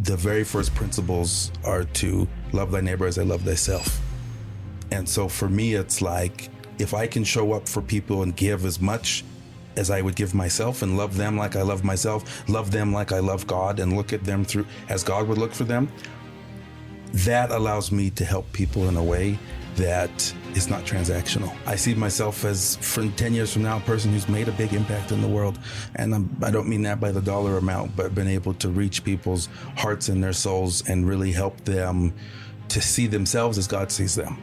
the very first principles are to love thy neighbor as I love thyself. And so for me, it's like, if I can show up for people and give as much as I would give myself and love them like I love myself, love them like I love God, and look at them through as God would look for them, that allows me to help people in a way that is not transactional. I see myself as, from 10 years from now, a person who's made a big impact in the world. And I don't mean that by the dollar amount, but been able to reach people's hearts and their souls and really help them to see themselves as God sees them.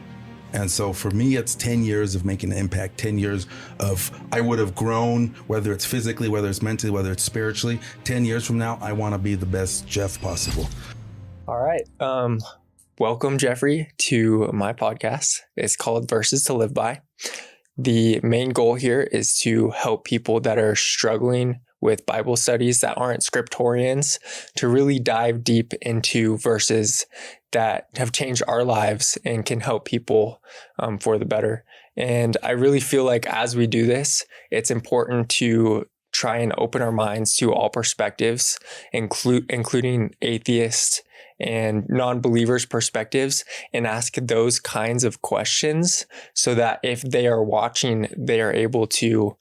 And so for me, it's 10 years of making an impact, 10 years of, I would have grown, whether it's physically, whether it's mentally, whether it's spiritually. 10 years from now, I want to be the best Jeff possible. All right. Welcome, Jeffrey, to my podcast. It's called Verses to Live By. The main goal here is to help people that are struggling with Bible studies that aren't scriptorians to really dive deep into verses that have changed our lives and can help people for the better. And I really feel like as we do this, it's important to try and open our minds to all perspectives, including atheists and non-believers' perspectives, and ask those kinds of questions so that if they are watching, they are able to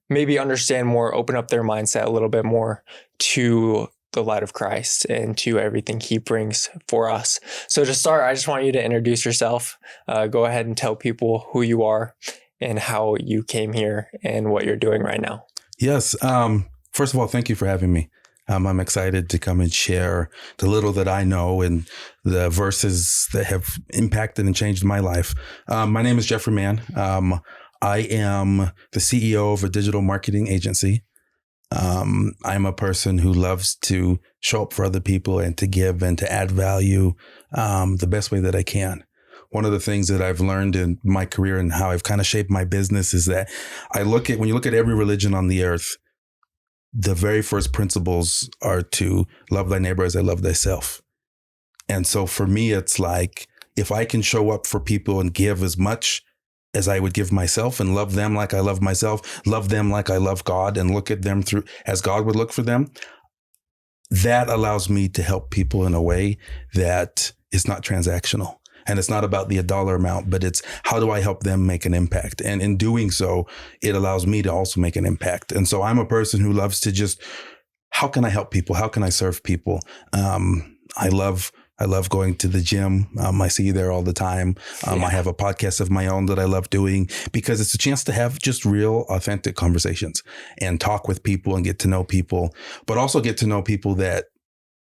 maybe understand more, open up their mindset a little bit more to the light of Christ and to everything he brings for us. So to start, I just want you to introduce yourself. Go ahead and tell people who you are and how you came here and what you're doing right now. Yes. First of all, thank you for having me. I'm excited to come and share the little that I know and the verses that have impacted and changed my life. My name is Jeffery Mann. I am the CEO of a digital marketing agency. I'm a person who loves to show up for other people and to give and to add value the best way that I can. One of the things that I've learned in my career and how I've kind of shaped my business is that when you look at every religion on the earth, the very first principles are to love thy neighbor as I love thyself. And so for me, it's like, if I can show up for people and give as much as I would give myself and love them like I love myself, love them like I love God, and look at them through as God would look for them, that allows me to help people in a way that is not transactional. And it's not about the dollar amount, but it's how do I help them make an impact? And in doing so, it allows me to also make an impact. And so I'm a person who loves to just, how can I help people? How can I serve people? I love going to the gym. I see you there all the time. I have a podcast of my own that I love doing because it's a chance to have just real, authentic conversations and talk with people and get to know people, but also get to know people that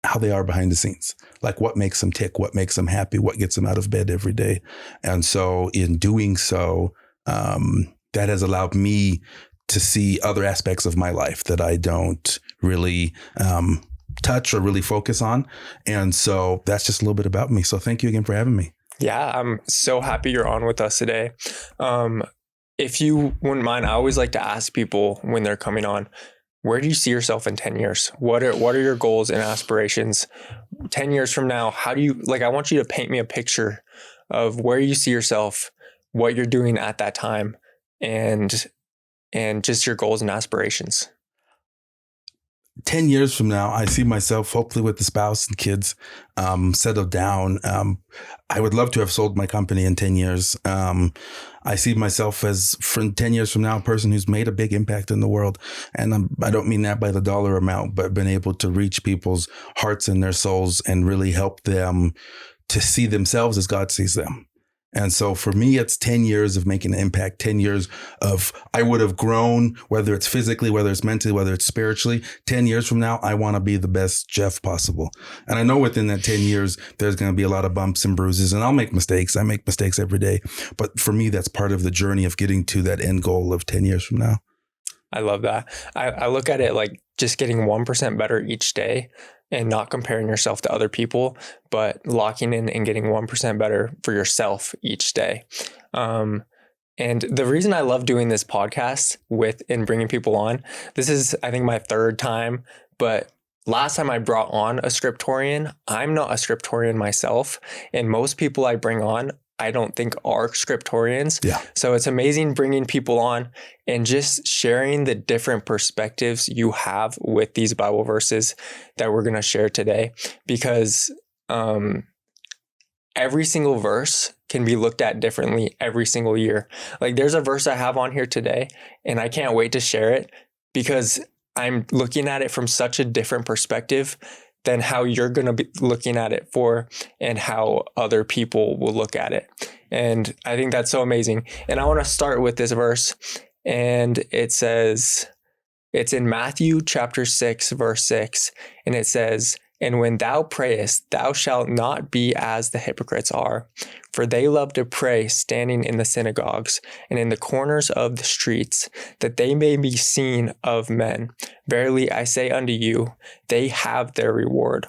how they are behind the scenes, like what makes them tick, what makes them happy, what gets them out of bed every day. And so in doing so, that has allowed me to see other aspects of my life that I don't really touch or really focus on. And so that's just a little bit about me. So thank you again for having me. Yeah, I'm so happy you're on with us today. If you wouldn't mind, I always like to ask people when they're coming on, where do you see yourself in 10 years? What are your goals and aspirations 10 years from now? How do you, I want you to paint me a picture of where you see yourself, what you're doing at that time, and just your goals and aspirations. 10 years from now, I see myself hopefully with the spouse and kids, settled down. I would love to have sold my company in 10 years. I see myself as, from 10 years from now, a person who's made a big impact in the world. And I don't mean that by the dollar amount, but been able to reach people's hearts and their souls and really help them to see themselves as God sees them. And so for me, it's 10 years of making an impact, 10 years of, I would have grown, whether it's physically, whether it's mentally, whether it's spiritually. 10 years from now, I want to be the best Jeff possible. And I know within that 10 years, there's going to be a lot of bumps and bruises, and I'll make mistakes. I make mistakes every day. But for me, that's part of the journey of getting to that end goal of 10 years from now. I love that. I look at it like just getting 1% better each day and not comparing yourself to other people, but locking in and getting 1% better for yourself each day. And the reason I love doing this podcast and bringing people on, this is, I think, my third time, but last time I brought on a scriptorian, I'm not a scriptorian myself. And most people I bring on, I don't think are scriptorians. Yeah. So it's amazing bringing people on and just sharing the different perspectives you have with these Bible verses that we're going to share today, because every single verse can be looked at differently every single year. Like there's a verse I have on here today, and I can't wait to share it because I'm looking at it from such a different perspective than how you're going to be looking at it and how other people will look at it. And I think that's so amazing. And I want to start with this verse, and it says, it's in Matthew chapter 6, verse 6, and it says, "And when thou prayest, thou shalt not be as the hypocrites are, for they love to pray standing in the synagogues and in the corners of the streets, that they may be seen of men. Verily I say unto you, they have their reward.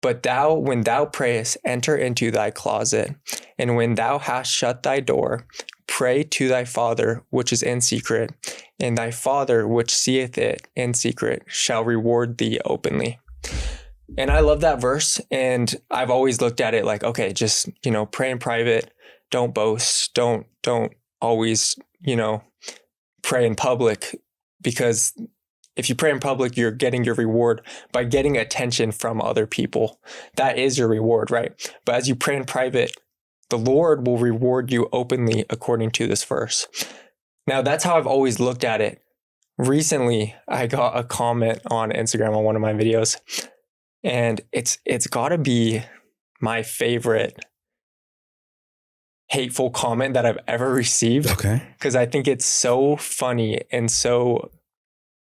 But thou, when thou prayest, enter into thy closet, and when thou hast shut thy door, pray to thy Father which is in secret, and thy Father which seeth it in secret shall reward thee openly." And I love that verse. And I've always looked at it like, okay, just, pray in private, don't boast, don't always, pray in public, because if you pray in public, you're getting your reward by getting attention from other people. That is your reward, right? But as you pray in private, the Lord will reward you openly according to this verse. Now, that's how I've always looked at it. Recently, I got a comment on Instagram on one of my videos, and it's got to be my favorite hateful comment that I've ever received. Okay. Because I think it's so funny and so,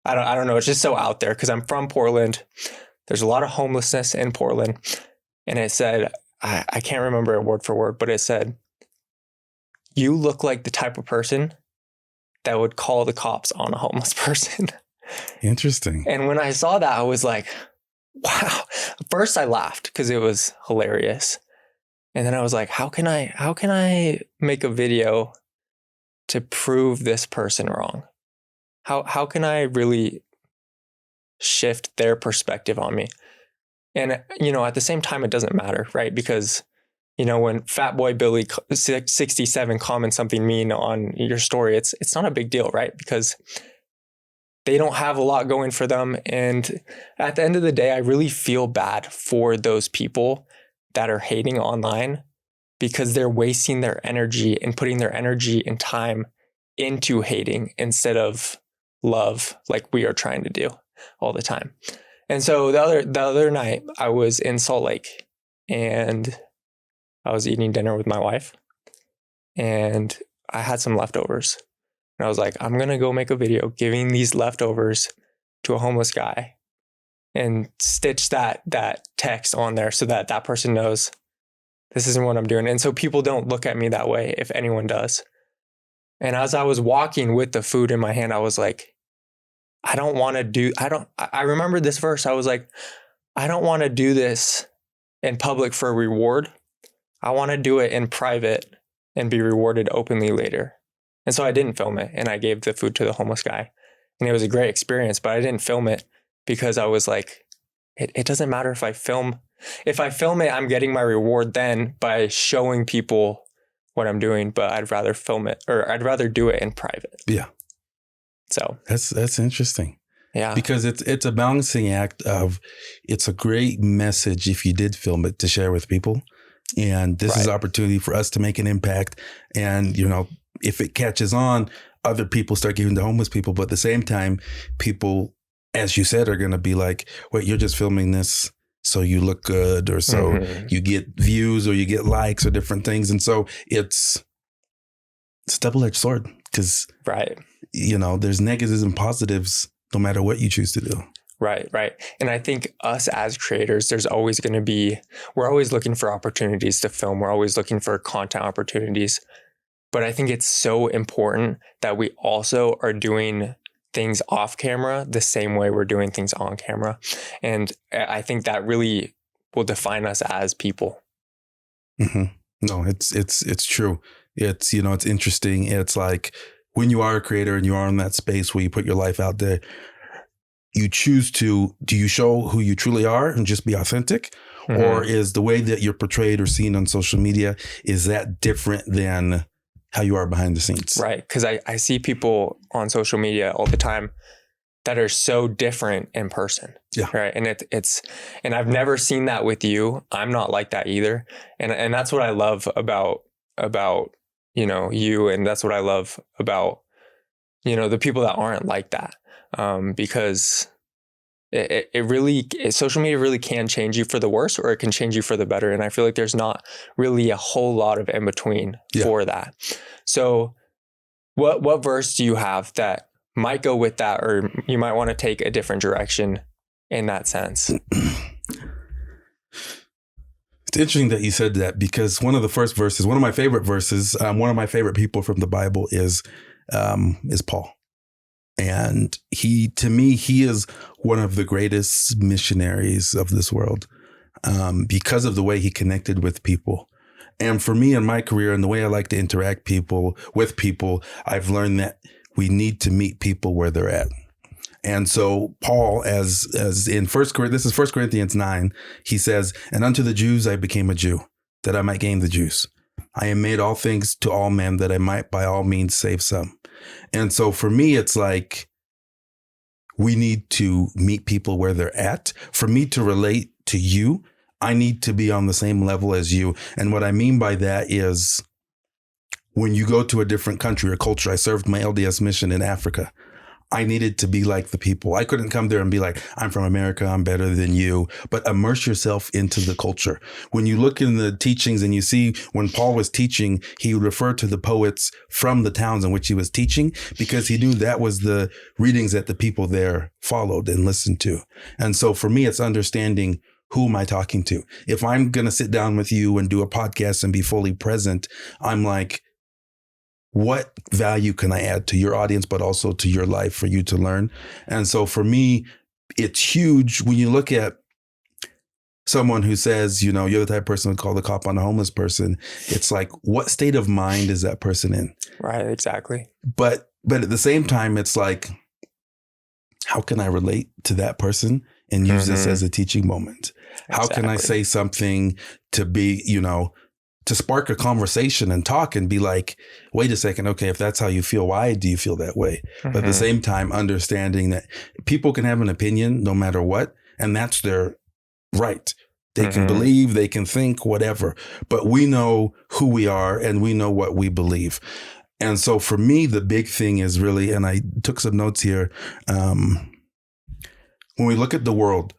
I don't know, it's just so out there, because I'm from Portland. There's a lot of homelessness in Portland. And it said, I can't remember it word for word, but it said, "You look like the type of person that would call the cops on a homeless person." Interesting. And when I saw that, I was like, wow. First I laughed because it was hilarious. And then I was like, how can I make a video to prove this person wrong? How can I really shift their perspective on me? And, at the same time, it doesn't matter, right? Because, when Fat Boy Billy 67 comments something mean on your story, it's not a big deal, right? Because they don't have a lot going for them. And at the end of the day, I really feel bad for those people that are hating online, because they're wasting their energy and putting their energy and time into hating instead of love, like we are trying to do all the time. And so the other night I was in Salt Lake, and I was eating dinner with my wife, and I had some leftovers. And I was like, I'm going to go make a video giving these leftovers to a homeless guy and stitch that text on there so that that person knows this isn't what I'm doing. And so people don't look at me that way, if anyone does. And as I was walking with the food in my hand, I was like, I remember this verse. I was like, I don't want to do this in public for a reward. I want to do it in private and be rewarded openly later. And so I didn't film it, and I gave the food to the homeless guy, and it was a great experience, but I didn't film it because I was like, it doesn't matter if I film. If I film it, I'm getting my reward then by showing people what I'm doing, but I'd rather film it, or I'd rather do it in private. Yeah. So that's interesting. Yeah. Because it's a balancing act of, it's a great message if you did film it to share with people. And this is opportunity for us to make an impact. And, if it catches on, other people start giving to homeless people. But at the same time, people, as you said, are going to be like, wait, you're just filming this so you look good, or so you get views, or you get likes, or different things. And so it's a double-edged sword, because, there's negatives and positives no matter what you choose to do. Right. And I think us as creators, we're always looking for opportunities to film. We're always looking for content opportunities. But I think it's so important that we also are doing things off camera the same way we're doing things on camera. And I think that really will define us as people. Mm-hmm. No, it's true. It's, it's interesting. It's like when you are a creator and you are in that space where you put your life out there, you choose to, do you show who you truly are and just be authentic? Or is the way that you're portrayed or seen on social media, is that different than how you are behind the scenes? Right. Because I see people on social media all the time that are so different in person. Yeah. Right. And and I've never seen that with you. I'm not like that either. And that's what I love about, you. And that's what I love about, the people that aren't like that. Because social media really can change you for the worse, or it can change you for the better. And I feel like there's not really a whole lot of in between for that. So what verse do you have that might go with that, or you might want to take a different direction in that sense? It's interesting that you said that, because one of the first verses, one of my favorite verses, one of my favorite people from the Bible is Paul. And to me, he is one of the greatest missionaries of this world, because of the way he connected with people. And for me in my career and the way I like to interact with people, I've learned that we need to meet people where they're at. And so Paul, as in this is 1 Corinthians 9, he says, "And unto the Jews I became a Jew, that I might gain the Jews. I am made all things to all men, that I might by all means save some." And so for me, it's like, we need to meet people where they're at. For me to relate to you, I need to be on the same level as you. And what I mean by that is, when you go to a different country or culture, I served my LDS mission in Africa. I needed to be like the people. I couldn't come there and be like, I'm from America, I'm better than you, but immerse yourself into the culture. When you look in the teachings and you see when Paul was teaching, he would refer to the poets from the towns in which he was teaching, because he knew that was the readings that the people there followed and listened to. And so for me, it's understanding, who am I talking to? If I'm going to sit down with you and do a podcast and be fully present, I'm like, what value can I add to your audience, but also to your life for you to learn? And so for me, it's huge when you look at someone who says, you're the type of person who would call the cop on a homeless person. It's like, what state of mind is that person in? Right, exactly. But at the same time, it's like, how can I relate to that person and use this as a teaching moment? How can I say something to be, to spark a conversation and talk and be like, wait a second, okay, if that's how you feel, why do you feel that way? But at the same time, understanding that people can have an opinion no matter what, and that's their right. They can believe, they can think, whatever, but we know who we are and we know what we believe. And so for me, the big thing is really, and I took some notes here, when we look at the world,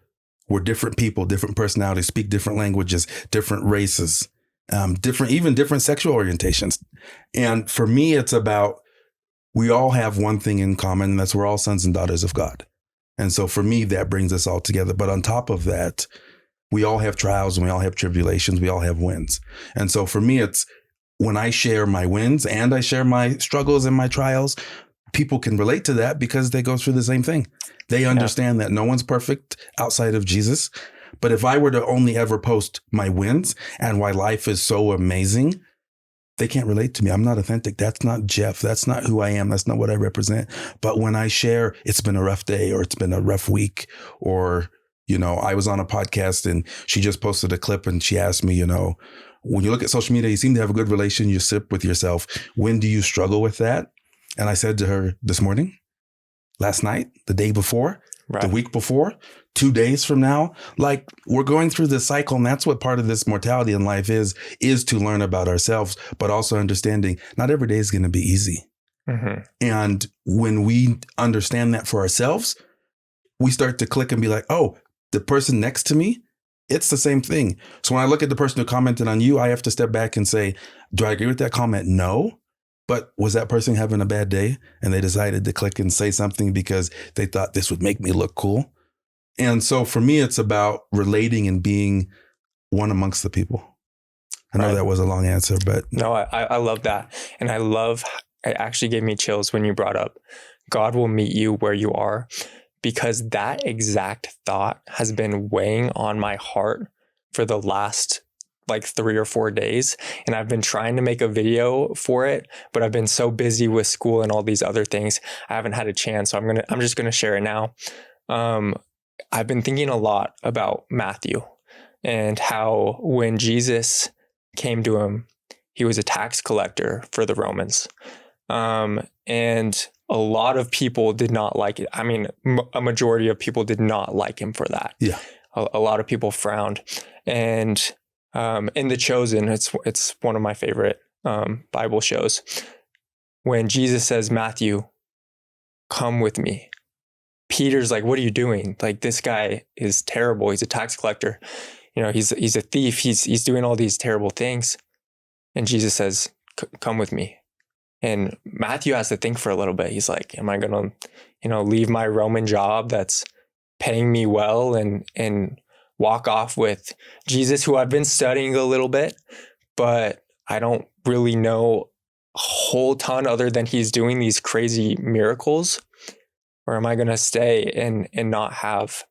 we're different people, different personalities, speak different languages, different races, different sexual orientations. And for me, it's about, we all have one thing in common, and that's we're all sons and daughters of God. And so for me, that brings us all together. But on top of that, we all have trials and we all have tribulations. We all have wins. And so for me, it's when I share my wins and I share my struggles and my trials, people can relate to that because they go through the same thing. They understand that no one's perfect outside of Jesus. But if I were to only ever post my wins and why life is so amazing, they can't relate to me. I'm not authentic. That's not Jeff. That's not who I am. That's not what I represent. But when I share, it's been a rough day, or it's been a rough week, or, I was on a podcast and she just posted a clip and she asked me, when you look at social media, you seem to have a good relationship with yourself. When do you struggle with that? And I said to her this morning, last night, the day before, the week before, 2 days from now, like, we're going through this cycle. And that's what part of this mortality in life is to learn about ourselves, but also understanding not every day is going to be easy. And when we understand that for ourselves, we start to click and be like, oh, the person next to me, it's the same thing. So when I look at the person who commented on you, I have to step back and say, do I agree with that comment? No. But was that person having a bad day and they decided to click and say something because they thought this would make me look cool? And so for me, it's about relating and being one amongst the people. I know that was a long answer, but. No, I love that. And it actually gave me chills when you brought up God will meet you where you are, because that exact thought has been weighing on my heart for the last 3 or 4 days. And I've been trying to make a video for it, but I've been so busy with school and all these other things, I haven't had a chance. So I'm just going to share it now. I've been thinking a lot about Matthew and how when Jesus came to him, he was a tax collector for the Romans. And a lot of people did not like it. I mean, a majority of people did not like him for that. Yeah. A lot of people frowned. And in The Chosen, it's one of my favorite Bible shows. When Jesus says, Matthew, come with me, Peter's like, what are you doing? Like, this guy is terrible. He's a tax collector. You know, he's a thief. He's doing all these terrible things. And Jesus says, come with me. And Matthew has to think for a little bit. He's like, am I going to, leave my Roman job that's paying me well and walk off with Jesus, who I've been studying a little bit, but I don't really know a whole ton other than he's doing these crazy miracles? Or am I going to stay and not have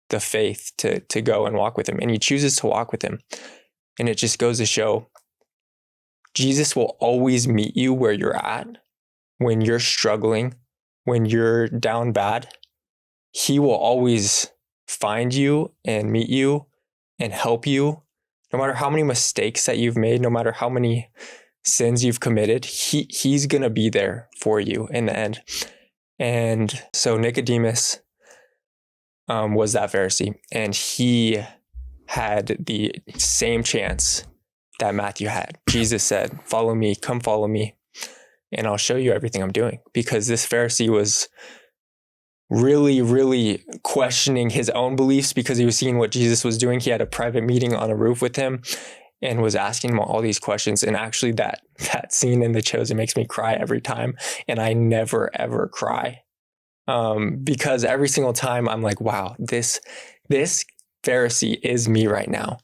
the faith to go and walk with him? And he chooses to walk with him. And it just goes to show Jesus will always meet you where you're at when you're struggling, when you're down bad. He will always find you and meet you and help you. No matter how many mistakes that you've made, no matter how many sins you've committed, he's going to be there for you in the end. And so Nicodemus was that Pharisee, and he had the same chance that Matthew had. Jesus said, follow me, come follow me, and I'll show you everything I'm doing. Because this Pharisee was really, really questioning his own beliefs because he was seeing what Jesus was doing. He had a private meeting on a roof with him and was asking him all these questions. And actually that scene in The Chosen makes me cry every time. And I never, ever cry. Because every single time I'm like, wow, this Pharisee is me right now.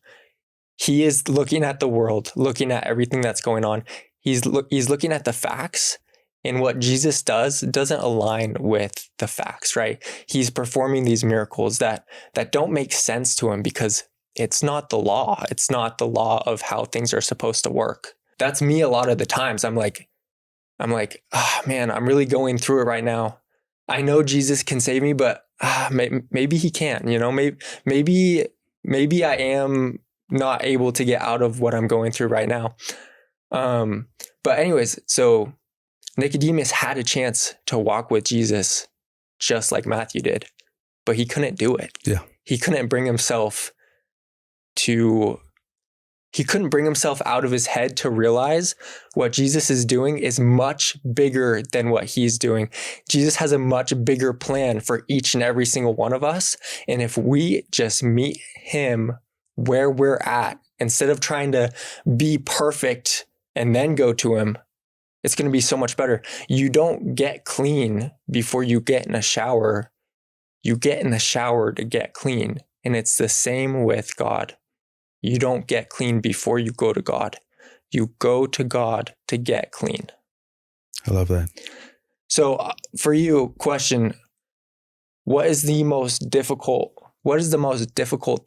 He is looking at the world, looking at everything that's going on. He's looking at the facts, and what Jesus does doesn't align with the facts, right? He's performing these miracles that don't make sense to him because it's not the law. It's not the law of how things are supposed to work. That's me a lot of the times. I'm like, oh, man, I'm really going through it right now. I know Jesus can save me, but maybe he can't, maybe I am not able to get out of what I'm going through right now. But anyways, so Nicodemus had a chance to walk with Jesus just like Matthew did, but he couldn't do it. Yeah. He couldn't bring himself out of his head to realize what Jesus is doing is much bigger than what he's doing. Jesus has a much bigger plan for each and every single one of us. And if we just meet him where we're at, instead of trying to be perfect and then go to him, it's going to be so much better. You don't get clean before you get in a shower. You get in the shower to get clean. And it's the same with God. You don't get clean before you go to God. You go to God to get clean. I love that. So for you, question, what is the most difficult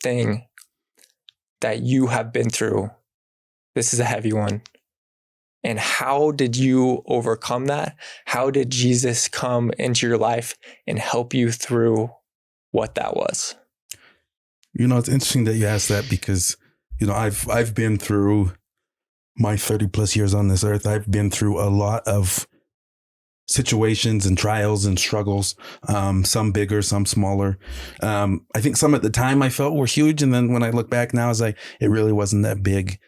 thing that you have been through? This is a heavy one. And how did you overcome that? How did Jesus come into your life and help you through what that was? It's interesting that you asked that because, I've been through my 30 plus years on this earth. I've been through a lot of situations and trials and struggles, some bigger, some smaller. I think some at the time I felt were huge. And then when I look back now, it's like, it really wasn't that big.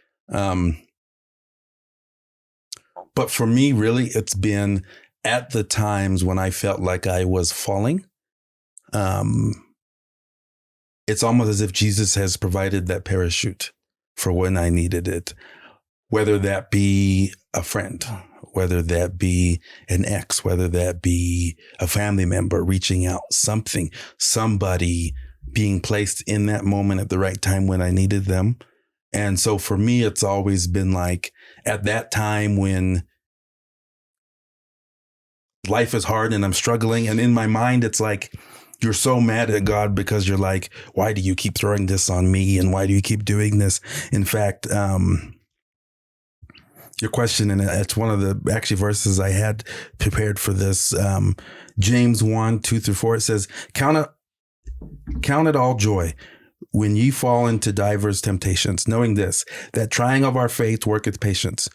But for me, really, it's been at the times when I felt like I was falling. It's almost as if Jesus has provided that parachute for when I needed it, whether that be a friend, whether that be an ex, whether that be a family member reaching out, somebody being placed in that moment at the right time when I needed them. And so for me, it's always been like at that time when life is hard and I'm struggling. And in my mind, it's like, you're so mad at God because you're like, why do you keep throwing this on me? And why do you keep doing this? In fact, your question, and it's one of the actually verses I had prepared for this, James 1, 2 through 4, it says, count Count it all joy when ye fall into divers temptations, knowing this, that trying of our faith worketh patience.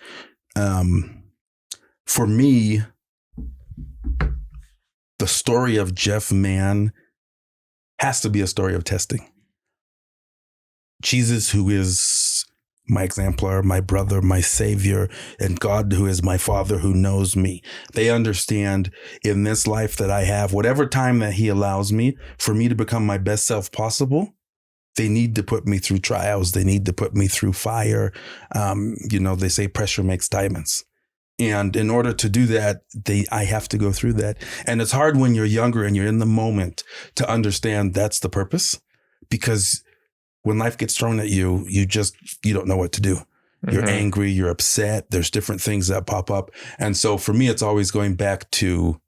For me, the story of Jeff Mann has to be a story of testing. Jesus, who is my exemplar, my brother, my savior, and God, who is my father, who knows me. They understand in this life that I have, whatever time that he allows me for me to become my best self possible, they need to put me through trials. They need to put me through fire. They say pressure makes diamonds. And in order to do that, I have to go through that. And it's hard when you're younger and you're in the moment to understand that's the purpose, because when life gets thrown at you, you don't know what to do. You're angry, you're upset. There's different things that pop up. And so for me, it's always going back to,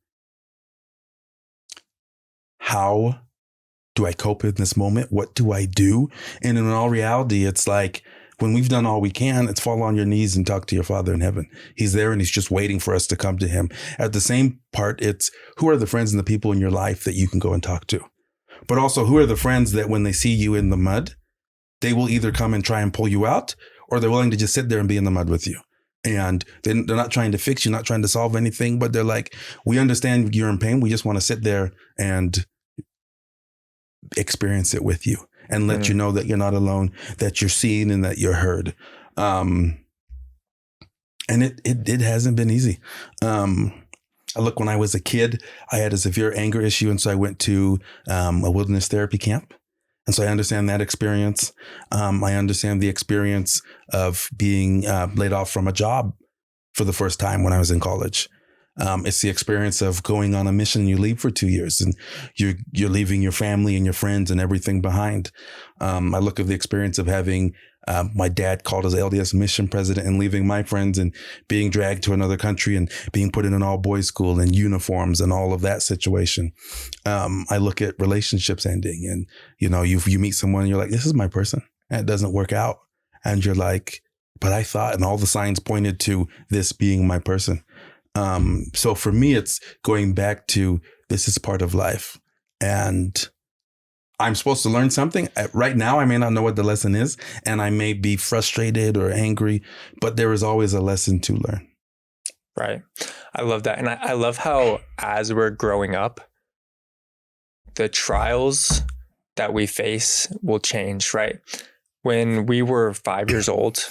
how do I cope in this moment? What do I do? And in all reality, it's like, when we've done all we can, it's fall on your knees and talk to your Father in heaven. He's there and he's just waiting for us to come to him. At the same part, it's who are the friends and the people in your life that you can go and talk to? But also, who are the friends that when they see you in the mud, they will either come and try and pull you out, or they're willing to just sit there and be in the mud with you. And they're not trying to fix you, not trying to solve anything, but they're like, we understand you're in pain. We just want to sit there and experience it with you and let you know that you're not alone, that you're seen and that you're heard. And it hasn't been easy. When I was a kid, I had a severe anger issue. And so I went to a wilderness therapy camp. And so I understand that experience. I understand the experience of being laid off from a job for the first time when I was in college. It's the experience of going on a mission. You leave for 2 years and you're leaving your family and your friends and everything behind. I look at the experience of having my dad called as LDS mission president and leaving my friends and being dragged to another country and being put in an all boys school and uniforms and all of that situation. I look at relationships ending and, you meet someone and you're like, this is my person. And it doesn't work out. And you're like, but I thought, and all the signs pointed to this being my person. So for me, it's going back to, this is part of life and I'm supposed to learn something. Right now, I may not know what the lesson is and I may be frustrated or angry, but there is always a lesson to learn. Right. I love that. And I love how as we're growing up, the trials that we face will change, right? When we were 5 years old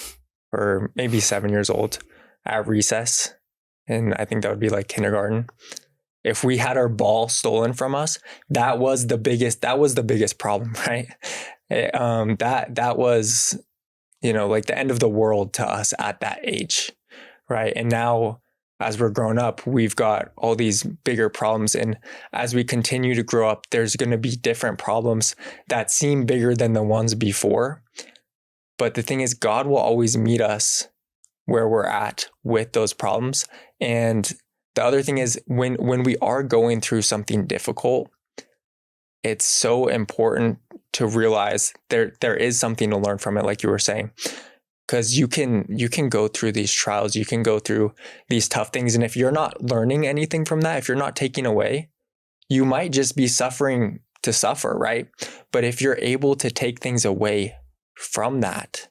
or maybe 7 years old at recess, and I think that would be like kindergarten, if we had our ball stolen from us, that was the biggest problem, right? That was, like the end of the world to us at that age, right? And now as we're grown up, we've got all these bigger problems. And as we continue to grow up, there's going to be different problems that seem bigger than the ones before. But the thing is, God will always meet us where we're at with those problems. And the other thing is when we are going through something difficult, it's so important to realize there is something to learn from it, like you were saying, because you can go through these trials, you can go through these tough things. And if you're not learning anything from that, if you're not taking away, you might just be suffering to suffer, right? But if you're able to take things away from that,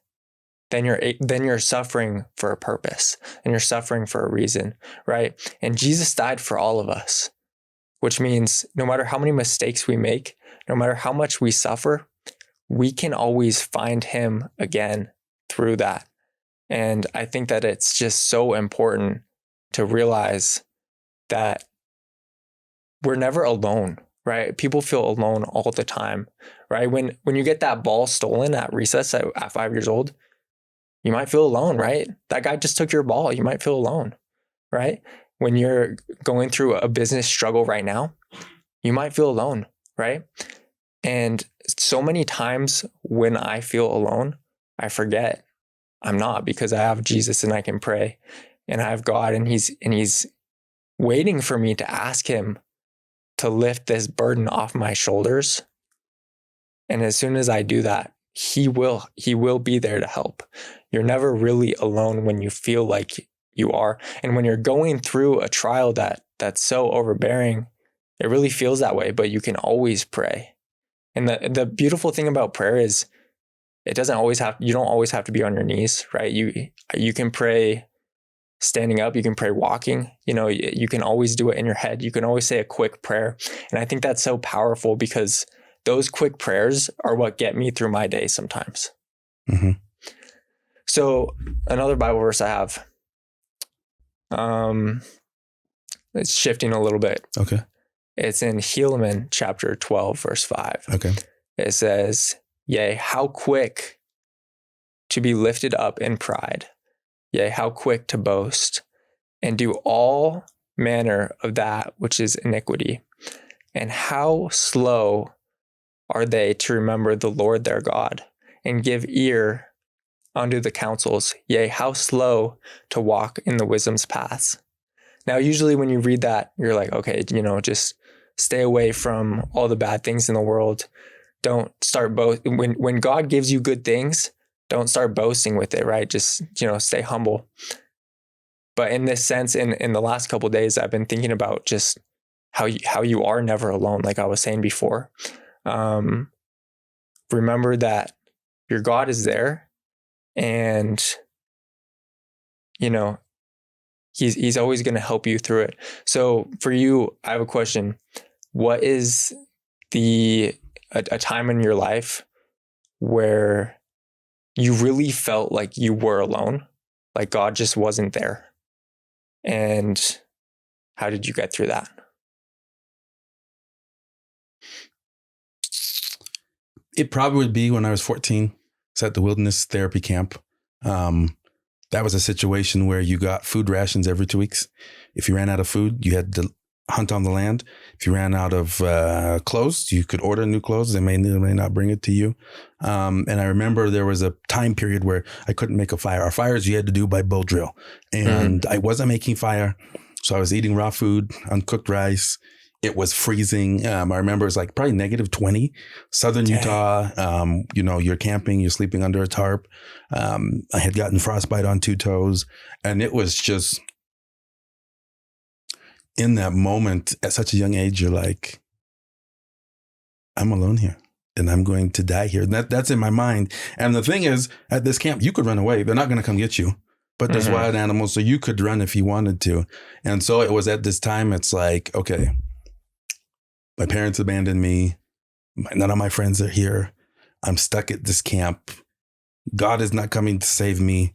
then you're suffering for a purpose and you're suffering for a reason, right? And Jesus died for all of us, which means no matter how many mistakes we make, no matter how much we suffer, we can always find him again through that. And I think that it's just so important to realize that we're never alone, right? People feel alone all the time, right? When you get that ball stolen at recess at 5 years old, you might feel alone, right? That guy just took your ball. You might feel alone, right? When you're going through a business struggle right now, you might feel alone, right? And so many times when I feel alone, I forget I'm not, because I have Jesus and I can pray and I have God and he's waiting for me to ask him to lift this burden off my shoulders. And as soon as I do that, he will be there to help. You're never really alone when you feel like you are. And when you're going through a trial that's so overbearing, it really feels that way, but you can always pray And the beautiful thing about prayer is you don't always have to be on your knees, right? You can pray standing up, you can pray walking, you can always do it in your head. You can always say a quick prayer. And I think that's so powerful because those quick prayers are what get me through my day sometimes. Mm-hmm. So another Bible verse I have, it's shifting a little bit. Okay. It's in Helaman chapter 12, verse 5. Okay. It says, yea, how quick to be lifted up in pride. Yea, how quick to boast and do all manner of that which is iniquity. And how slow are they to remember the Lord their God and give ear unto the counsels. Yea, how slow to walk in the wisdom's paths. Now, usually when you read that, you're like, okay, just stay away from all the bad things in the world. Don't start when God gives you good things, don't start boasting with it, right? Just, stay humble. But in this sense, in the last couple of days, I've been thinking about just how you are never alone. Like I was saying before, remember that your God is there, and he's always going to help you through it. So for you, I have a question. What is a time in your life where you really felt like you were alone, like God just wasn't there? And how did you get through that? It probably would be when I was 14. It's at the wilderness therapy camp. That was a situation where you got food rations every 2 weeks. If you ran out of food, you had to hunt on the land. If you ran out of clothes, you could order new clothes. They may not bring it to you. And I remember there was a time period where I couldn't make a fire. Our fires you had to do by bow drill. And I wasn't making fire. So I was eating raw food, uncooked rice. It was freezing. I remember it was like probably -20, Southern Utah. You're camping, you're sleeping under a tarp. I had gotten frostbite on 2 toes, and it was just in that moment at such a young age, you're like, I'm alone here and I'm going to die here. That's in my mind. And the thing is, at this camp, you could run away. They're not going to come get you, but there's wild animals. So you could run if you wanted to. And so it was at this time, it's like, okay, my parents abandoned me. None of my friends are here. I'm stuck at this camp. God is not coming to save me.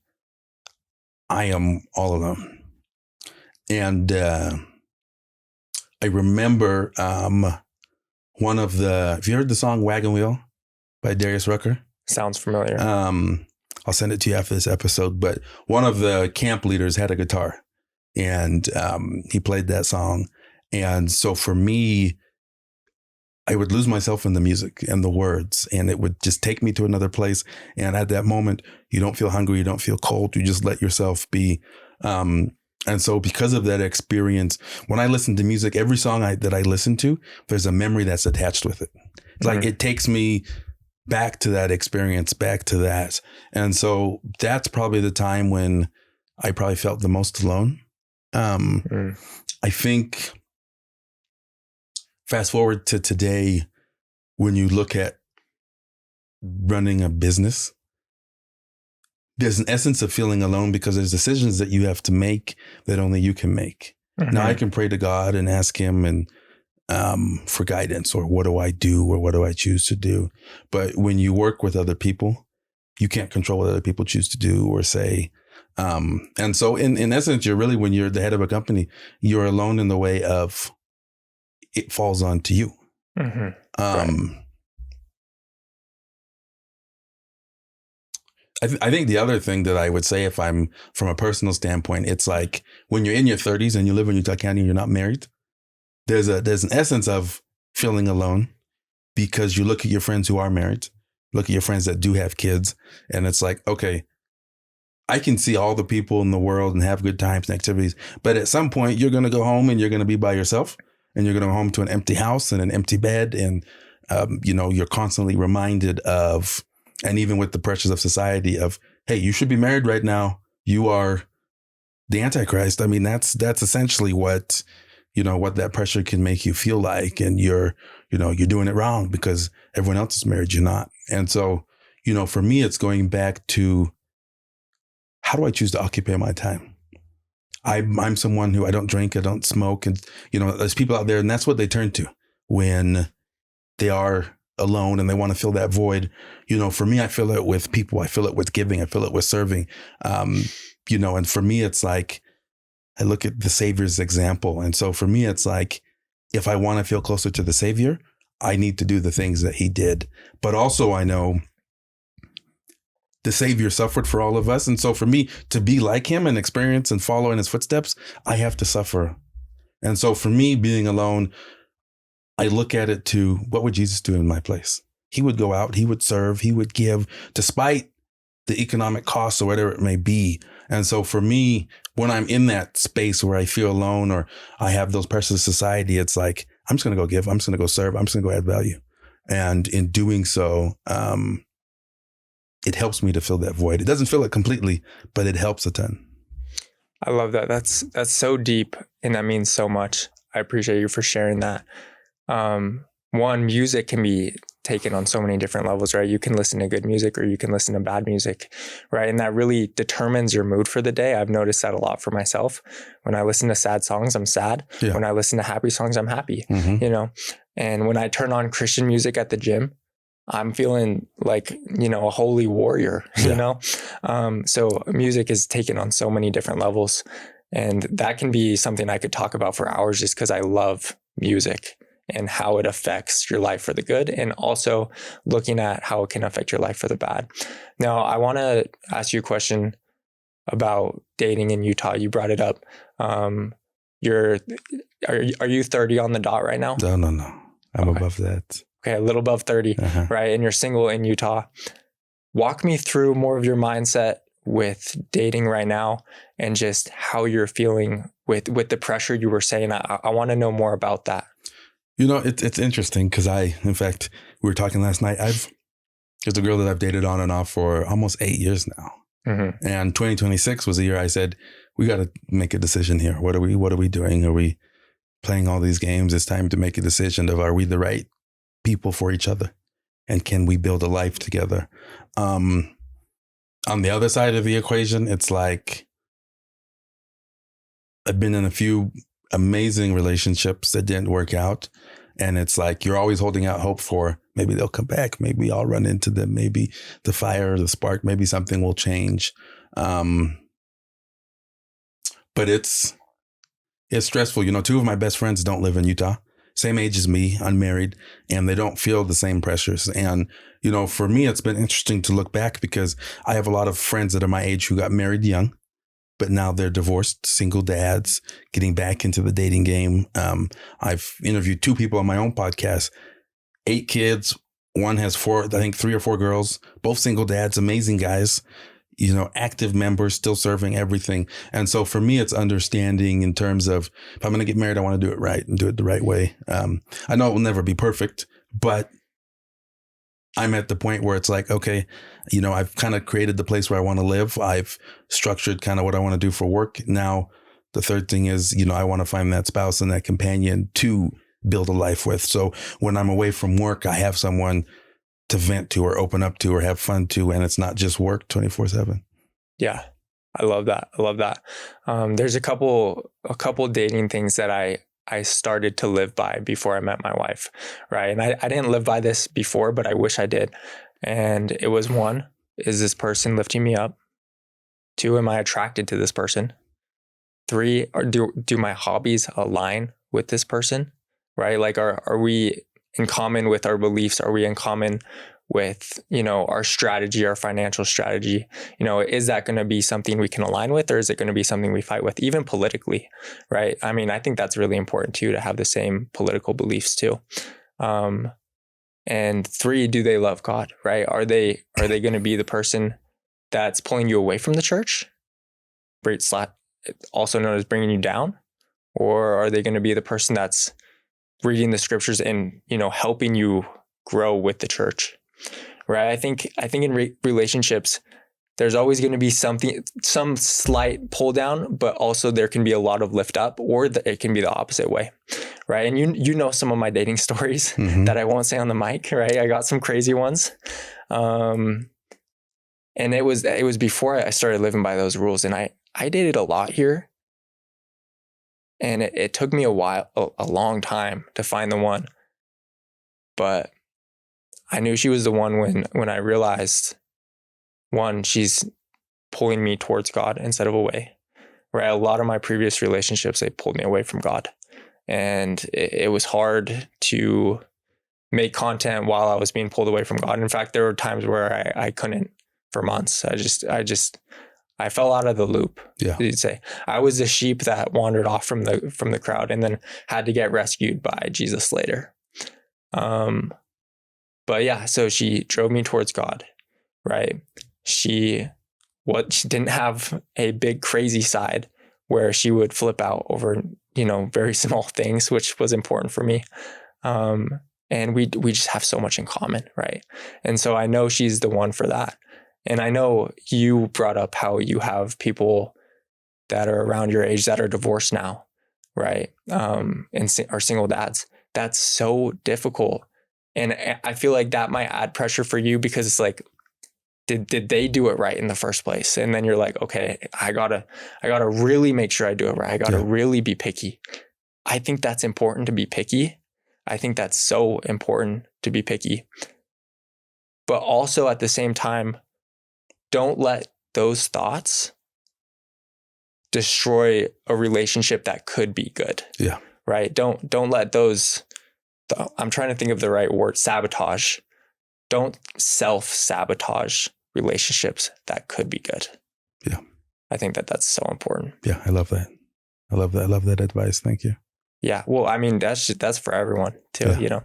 I am all alone. And I remember have you heard the song Wagon Wheel by Darius Rucker? Sounds familiar. I'll send it to you after this episode. But one of the camp leaders had a guitar, and he played that song. And so for me, I would lose myself in the music and the words, and it would just take me to another place. And at that moment, you don't feel hungry, you don't feel cold, you just let yourself be. And so because of that experience, when I listen to music, every song that I listen to, there's a memory that's attached with it. Like it takes me back to that experience, back to that. And so that's probably the time when I probably felt the most alone. I think fast forward to today, when you look at running a business, there's an essence of feeling alone because there's decisions that you have to make that only you can make. Now I can pray to God and ask him and for guidance, or what do I do, or what do I choose to do? But when you work with other people, you can't control what other people choose to do or say. And so in essence, when you're the head of a company, you're alone in the way of it falls onto you. Right. I think the other thing that I would say, if I'm from a personal standpoint, it's like when you're in your 30s and you live in Utah County and you're not married, there's an essence of feeling alone because you look at your friends who are married, look at your friends that do have kids, and it's like, okay, I can see all the people in the world and have good times and activities, but at some point you're going to go home and you're going to be by yourself, and you're going to go home to an empty house and an empty bed, and you're constantly reminded of. And even with the pressures of society of, hey, you should be married right now. You are the Antichrist. I mean, that's essentially what what that pressure can make you feel like. And you're doing it wrong because everyone else is married, you're not. And so, for me, it's going back to, how do I choose to occupy my time? I'm someone who, I don't drink, I don't smoke. And, there's people out there, and that's what they turn to when they are alone and they want to fill that void. For me, I fill it with people. I fill it with giving. I fill it with serving. And for me, it's like, I look at the Savior's example. And so for me, it's like, if I want to feel closer to the Savior, I need to do the things that he did. But also I know the Savior suffered for all of us. And so for me to be like him and experience and follow in his footsteps, I have to suffer. And so for me, being alone, I look at it to, what would Jesus do in my place? He would go out, he would serve, he would give, despite the economic costs or whatever it may be. And so for me, when I'm in that space where I feel alone or I have those pressures of society, it's like, I'm just going to go give, I'm just going to go serve, I'm just going to go add value. And in doing so, it helps me to fill that void. It doesn't fill it completely, but it helps a ton. I love that. That's so deep, and that means so much. I appreciate you for sharing that. One, music can be taken on so many different levels, right? You can listen to good music or you can listen to bad music, right? And that really determines your mood for the day. I've noticed that a lot for myself. When I listen to sad songs, I'm sad. Yeah. When I listen to happy songs, I'm happy, And when I turn on Christian music at the gym, I'm feeling like, a holy warrior, So music is taken on so many different levels. And that can be something I could talk about for hours just because I love music and how it affects your life for the good, and also looking at how it can affect your life for the bad. Now, I want to ask you a question about dating in Utah. You brought it up. Are you 30 on the dot right now? No. I'm above that. Okay, a little above 30, right? And you're single in Utah. Walk me through more of your mindset with dating right now and just how you're feeling with the pressure you were saying. I want to know more about that. It's interesting because in fact, we were talking last night. There's a girl that I've dated on and off for almost 8 years now. Mm-hmm. And 2026 was the year I said, we got to make a decision here. What are we doing? Are we playing all these games? It's time to make a decision of, are we the right people for each other? And can we build a life together? On the other side of the equation, it's like, I've been in a few amazing relationships that didn't work out. And it's like, you're always holding out hope for, maybe they'll come back. Maybe I'll run into them. Maybe the fire, the spark, maybe something will change. But it's stressful. Two of my best friends don't live in Utah, same age as me, unmarried, and they don't feel the same pressures. And, for me, it's been interesting to look back because I have a lot of friends that are my age who got married young, but now they're divorced, single dads, getting back into the dating game. I've interviewed 2 people on my own podcast, 8 kids. One has 4, I think 3 or 4 girls, both single dads, amazing guys, active members, still serving everything. And so for me, it's understanding in terms of, if I'm going to get married, I want to do it right and do it the right way. I know it will never be perfect, but I'm at the point where it's like, okay, I've kind of created the place where I want to live. I've structured kind of what I want to do for work. Now, the third thing is, I want to find that spouse and that companion to build a life with. So when I'm away from work, I have someone to vent to or open up to or have fun to, and it's not just work 24/7. Yeah, I love that. There's a couple dating things that I started to live by before I met my wife, right? And I didn't live by this before, but I wish I did. And it was, 1, is this person lifting me up? 2, am I attracted to this person? 3, do my hobbies align with this person, right? Like, are we in common with our beliefs? Are we in common with, our strategy, our financial strategy? Is that going to be something we can align with, or is it going to be something we fight with, even politically, right? I mean, I think that's really important too, to have the same political beliefs too. And 3, do they love God, right? Are they going to be the person that's pulling you away from the church, also known as bringing you down? Or are they going to be the person that's reading the scriptures and, helping you grow with the church, right? I think in relationships, there's always going to be some slight pull down, but also there can be a lot of lift up, or it can be the opposite way. Right. And you know, some of my dating stories that I won't say on the mic, right? I got some crazy ones. And it was before I started living by those rules. And I dated a lot here. And it took me a long time to find the one. But I knew she was the one when I realized, one, she's pulling me towards God instead of away. Right? A lot of my previous relationships, they pulled me away from God. And it was hard to make content while I was being pulled away from God. In fact, there were times where I couldn't for months. I fell out of the loop. Yeah. You'd say I was the sheep that wandered off from the crowd and then had to get rescued by Jesus later. But yeah, so she drove me towards God, right? She didn't have a big crazy side where she would flip out over, very small things, which was important for me. And we just have so much in common, right? And so I know she's the one for that. And I know you brought up how you have people that are around your age that are divorced now, right? And are single dads. That's so difficult. And I feel like that might add pressure for you because it's like, did they do it right in the first place? And then you're like, okay, I gotta really make sure I do it right. I gotta really be picky. I think that's important to be picky. I think that's so important to be picky. But also at the same time, don't let those thoughts destroy a relationship that could be good. Yeah. Right? Don't let those, I'm trying to think of the right word, sabotage. Don't self-sabotage relationships that could be good. Yeah. I think that's so important. Yeah, I love that. I love that advice. Thank you. Yeah. Well, I mean, that's for everyone too,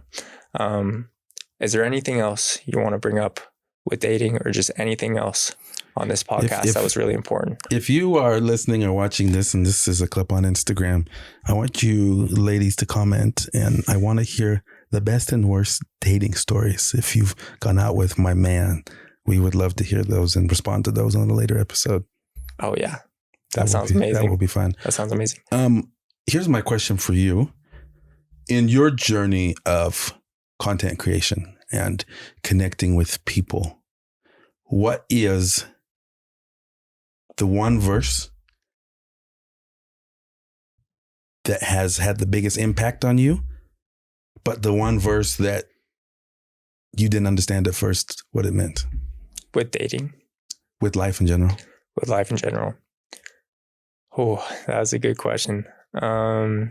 Is there anything else you want to bring up with dating or just anything else on this podcast that was really important? If you are listening or watching this, and this is a clip on Instagram, I want you ladies to comment, and I want to hear the best and worst dating stories. If you've gone out with my man, we would love to hear those and respond to those on a later episode. Oh yeah. That sounds amazing. That will be fun. That sounds amazing. Here's my question for you. In your journey of content creation and connecting with people, what is the one verse that has had the biggest impact on you, but the one verse that you didn't understand at first what it meant? With dating? With life in general? With life in general. Oh, that was a good question. Because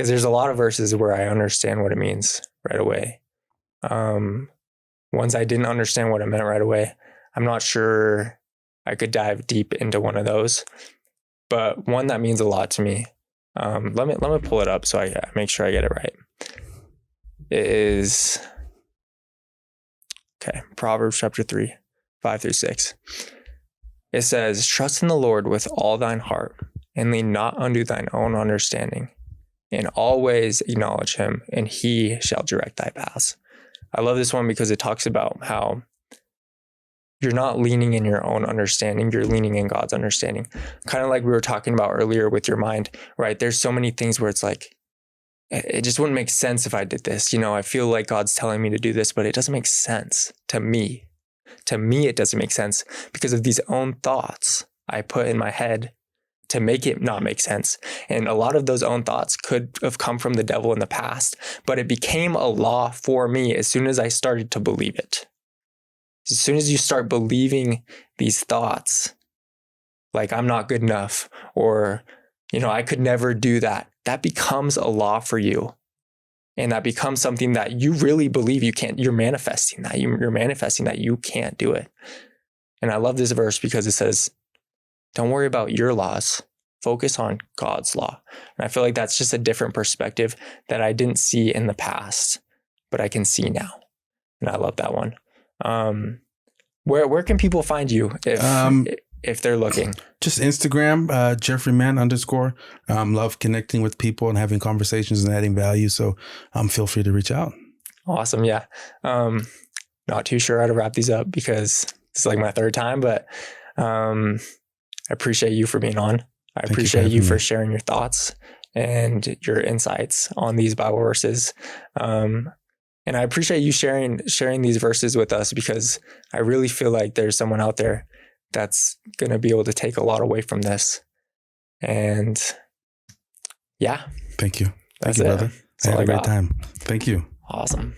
there's a lot of verses where I understand what it means right away. Ones I didn't understand what it meant right away. I'm not sure I could dive deep into one of those, but one that means a lot to me. Let me pull it up so I make sure I get it right. It is Proverbs chapter 3, 5-6. It says, "Trust in the Lord with all thine heart, and lean not unto thine own understanding. In all ways acknowledge him, and he shall direct thy paths." I love this one because it talks about how you're not leaning in your own understanding, you're leaning in God's understanding. Kind of like we were talking about earlier with your mind, right? There's so many things where it's like, it just wouldn't make sense if I did this. I feel like God's telling me to do this, but it doesn't make sense to me. To me, it doesn't make sense because of these own thoughts I put in my head to make it not make sense. And a lot of those own thoughts could have come from the devil in the past, but it became a law for me as soon as I started to believe it. As soon as you start believing these thoughts, like I'm not good enough, or, I could never do that, that becomes a law for you. And that becomes something that you really believe you can't. You're manifesting that. You're manifesting that you can't do it. And I love this verse because it says, don't worry about your laws. Focus on God's law. And I feel like that's just a different perspective that I didn't see in the past, but I can see now. And I love that one. Where can people find you if they're looking? Just Instagram, Jeffery Mann _. Love connecting with people and having conversations and adding value. So feel free to reach out. Awesome. Yeah. Not too sure how to wrap these up because It's like my third time, but I appreciate you for being on. I Thank appreciate you you for for having me. sharing your thoughts and your insights on these Bible verses. And I appreciate you sharing these verses with us, because I really feel like there's someone out there that's going to be able to take a lot away from this. And yeah, Thank you. Thank that's you, it. brother. That's I all had a great got. time. Thank you. Awesome.